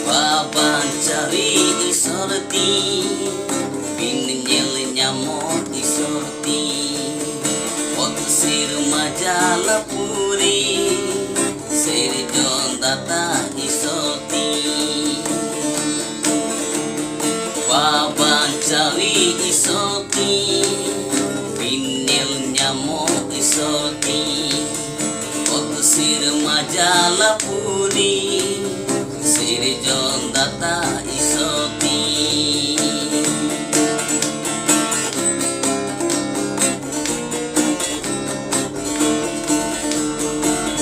Papancari isorti Pinyel nyamot isorti Otsir majala puri Seri jon tata isorti Papancari isorti Pinyel nyamot isorti Otsir majala puri Siri jon data isoti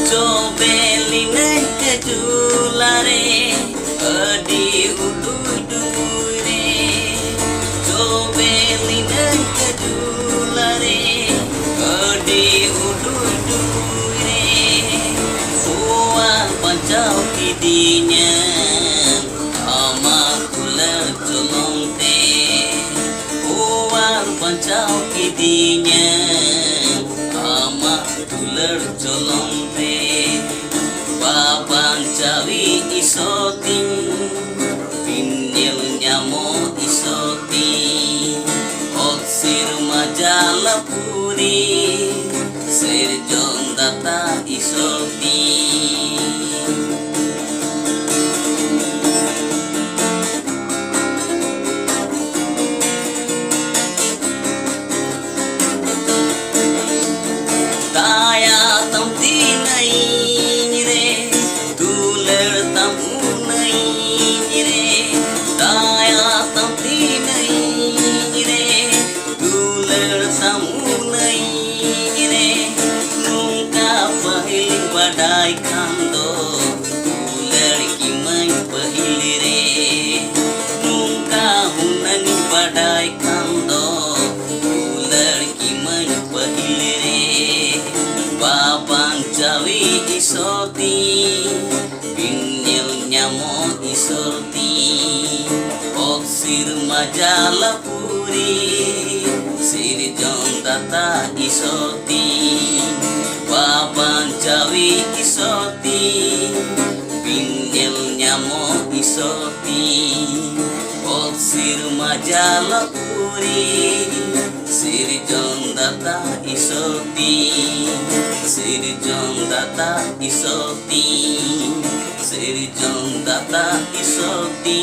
Cobeli neng kejulare Adi ududure Cobeli neng kejulare Adi ududure Uang pancau kidinya Pancau kidinya ama tular jolongte Papancawi isoting Pinyel nyamo isoting Oksir majala puri Serjon data isoting Badai kando lड़की मैं पहले रे नूंका हुननी badai kando lड़की मैं पहले रे Papancawi isoti Pinyel nyamo isoti Oksir majala puri Siri jon data isoti Papancawi isoti Pinyel nyamo isoti Oksir majala puri Siri jon data isoti Siri jon data isoti Siri jon data isoti